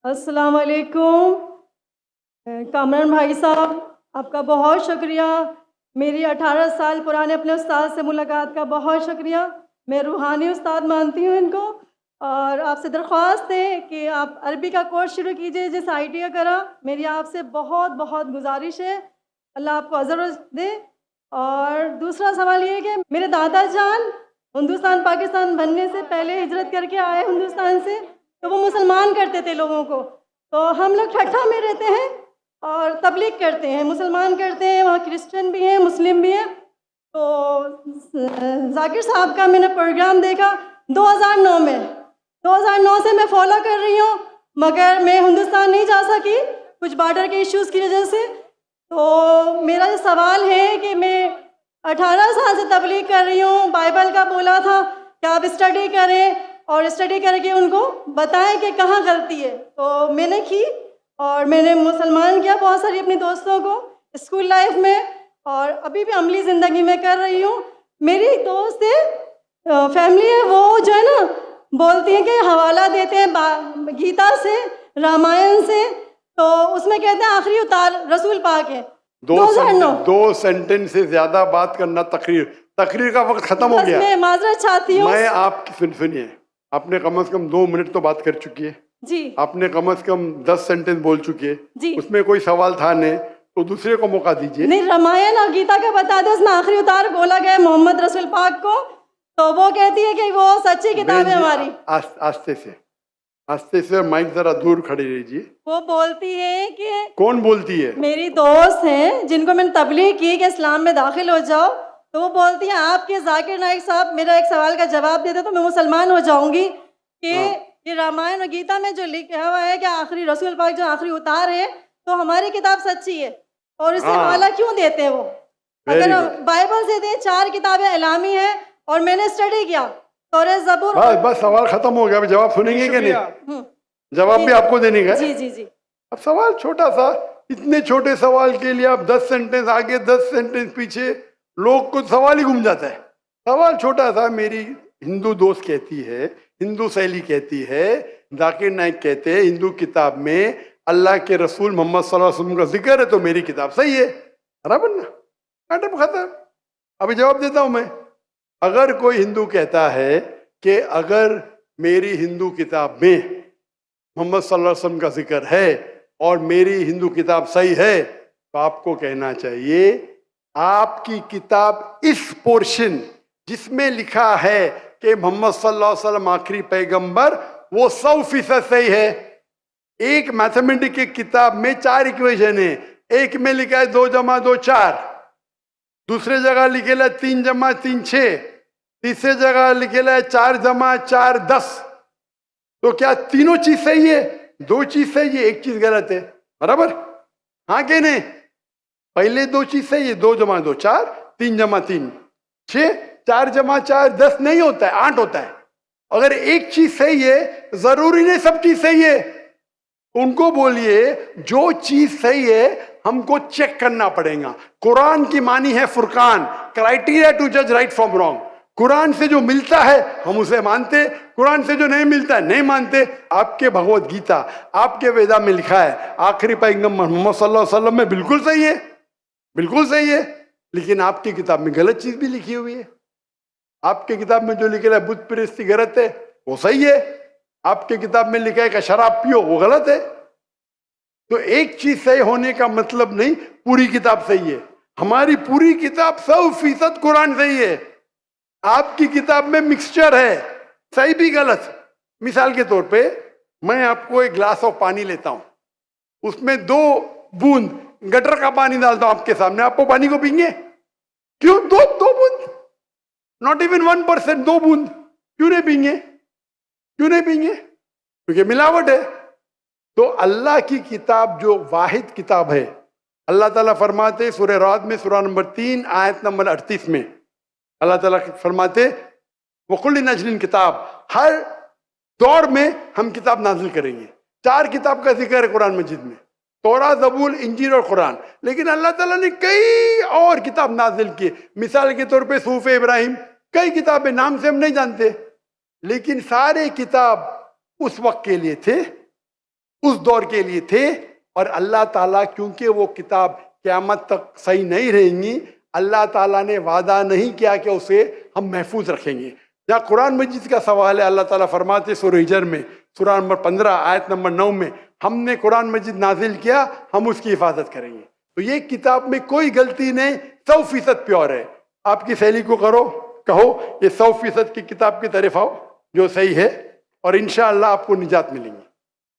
अस्सलाम वालेकुम। कामरान भाई साहब, आपका बहुत शुक्रिया। मेरी 18 साल पुराने अपने उस्ताद से मुलाकात का बहुत शुक्रिया। मैं रूहानी उस्ताद मानती हूँ इनको, और आपसे दरख्वास्त है कि आप अरबी का कोर्स शुरू कीजिए जिस IIT का करा। मेरी आपसे बहुत बहुत गुजारिश है, अल्लाह आपको अज़र दे। और दूसरा सवाल ये है कि मेरे दादा जान हिंदुस्तान पाकिस्तान बनने से पहले हिजरत करके आए हिंदुस्तान से, तो वो मुसलमान करते थे लोगों को। तो हम लोग ठट्ठा में रहते हैं और तबलीग करते हैं, मुसलमान करते हैं, वहाँ क्रिश्चियन भी हैं, मुस्लिम भी हैं। तो जाकिर साहब का मैंने प्रोग्राम देखा 2009 में। 2009 से मैं फॉलो कर रही हूँ, मगर मैं हिंदुस्तान नहीं जा सकी कुछ बॉर्डर के इश्यूज़ की वजह से। तो मेरा ये सवाल है कि मैं 18 साल से तबलीग कर रही हूँ, बाइबल का बोला था कि आप स्टडी करें और स्टडी करके उनको बताएं कि कहाँ गलती है। तो मैंने की और मैंने मुसलमान किया बहुत सारी अपने दोस्तों को स्कूल लाइफ में, और अभी भी अमली ज़िंदगी में कर रही हूँ। मेरी दोस्त है, फैमिली है, वो जो है ना बोलती है कि हवाला देते हैं गीता से, रामायण से, तो उसमें कहते हैं आखिरी उतार रसूल पाक है। 2009 दो सेंटेंस से ज्यादा बात करना तकरीर का वक्त खत्म हो गया। मैं माजरत चाहती हूँ। मैं आपकी सुनिए, आपने कम से कम 2 मिनट तो बात कर चुकी है जी। आपने कम से कम 10 सेंटेंस बोल चुकी है जी। उसमें कोई सवाल था नहीं, तो दूसरे को मौका दीजिए। नहीं, रामायण और गीता का बता दो, उसमें आखिरी उतार बोला गया मोहम्मद रसूल पाक को, तो वो कहती है कि वो सच्ची किताब है हमारी। आस्ते से माइक जरा दूर खड़ी रहिए। वो बोलती है कि कौन बोलती है? मेरी दोस्त हैं जिनको मैंने तबलीग की कि इस्लाम में दाखिल हो जाओ, तो वो बोलती है आपके जाकिर नाइक साहब मेरा एक सवाल का जवाब दे दे तो मैं मुसलमान हो जाऊंगी कि ये रामायण और गीता में जो लिखा हुआ है कि आखिरी रसूल पाक जो आखिरी उतार है, तो हमारी किताब सच्ची है, और इससे हवाला क्यों देते हैं वो? अगर बाइबल से दे 4 किताबें इलामी हैं और मैंने स्टडी किया तौरात ज़बूर। बस सवाल खत्म हो गया। अभी जवाब सुनेंगे कि नहीं? जवाब भी आपको देने का? जी जी जी। अब सवाल छोटा सा, इतने छोटे सवाल के लिए आप 10 सेंटेंस आगे 10 सेंटेंस पीछे, लोग को सवाल ही घूम जाता है। सवाल छोटा सा। मेरी हिंदू दोस्त कहती है, हिंदू सहेली कहती है, जाकिर नाइक कहते हैं हिंदू किताब में अल्लाह के रसूल मोहम्मद सल्लल्लाहु अलैहि वसल्लम का जिक्र है, तो मेरी किताब सही है। बराबर ना? मैटर खत्म। अभी जवाब देता हूं मैं। अगर कोई हिंदू कहता है कि अगर मेरी हिंदू किताब में मोहम्मद सल्लल्लाहु अलैहि वसल्लम का जिक्र है और मेरी हिंदू किताब सही है, तो आपको कहना चाहिए आपकी किताब इस पोर्शन जिसमें लिखा है कि मोहम्मद सल्लल्लाहु अलैहि वसल्लम आखिरी पैगंबर, वो 100% सही है। एक मैथमेटिक्स की किताब में 4 इक्वेशन है, एक में लिखा है 2 + 2 4, दूसरे जगह लिखेला 3 + 3 6, तीसरे जगह लिखेला 4 + 4 10। तो क्या तीनों चीज सही है? 2 चीज सही है, 1 चीज गलत है। बराबर? हाँ कि नहीं? पहले 2 चीज सही है, 2 + 2 4, 3 + 3 6, 4 + 4 10 नहीं होता है, 8 होता है। अगर एक चीज सही है, जरूरी नहीं सब चीज सही है। उनको बोलिए जो चीज सही है हमको चेक करना पड़ेगा। कुरान की मानी है फुरकान, क्राइटेरिया टू जज राइट फ्रॉम रॉन्ग। कुरान से जो मिलता है हम उसे मानते, कुरान से जो नहीं मिलता है नहीं मानते। आपके भगवत गीता, आपके वेदा में लिखा है आखिरी पैगंबर मोहम्मद सल्लल्लाहु अलैहि वसल्लम में बिल्कुल सही है, बिल्कुल सही है। लेकिन आपकी किताब में गलत चीज भी लिखी हुई है। आपके किताब में जो लिखा है बुत परस्ती गलत है, वो सही है। आपके किताब में लिखा है कि शराब पियो, वो गलत है। तो एक चीज सही होने का मतलब नहीं पूरी किताब सही है। हमारी पूरी किताब 100% कुरान सही है। आपकी किताब में मिक्सचर है, सही भी गलत। मिसाल के तौर पे मैं आपको एक ग्लास ऑफ पानी लेता हूं, उसमें 2 बूंद गटर का पानी डालता हूं आपके सामने, आपको पानी को पीएंगे? क्यों? 2 बूंद, नॉट इवन 1%, 2 बूंद क्यों नहीं पीएंगे? क्यों नहीं पीएंगे? क्योंकि मिलावट है। तो अल्लाह की किताब जो वाहिद किताब है, अल्लाह ताला फरमाते सूरह राद में सूरह नंबर 3 आयत नंबर 38 में अल्लाह ताला फरमाते वकुल नजलिन किताब, हर दौर में हम किताब नाजिल करेंगे। 4 किताब का जिक्र है कुरान मजीद में, तौरात, ज़बूर, इंजील और कुरान। लेकिन अल्लाह ताला ने कई और किताब नाजिल की। मिसाल के तौर पे सूफ़े इब्राहिम, कई किताबें नाम से हम नहीं जानते, लेकिन सारे किताब उस वक्त के लिए थे उस दौर के लिए थे। और अल्लाह ताला, क्योंकि वो किताब क़यामत तक सही नहीं रहेंगी, अल्लाह ताला ने वादा नहीं किया कि उसे हम महफूज रखेंगे। जहाँ कुरान मजीद का सवाल है, अल्लाह ताला फरमाते सूरह हिजर में सूरह नंबर 15 आयत नंबर 9 में, हमने कुरान मजीद नाजिल किया, हम उसकी हिफाजत करेंगे। तो ये किताब में कोई गलती नहीं, 100% प्योर है। आपकी सहेली को कहो ये 100% की किताब की तरफ आओ जो सही है, और इंशाअल्लाह आपको निजात मिलेंगी।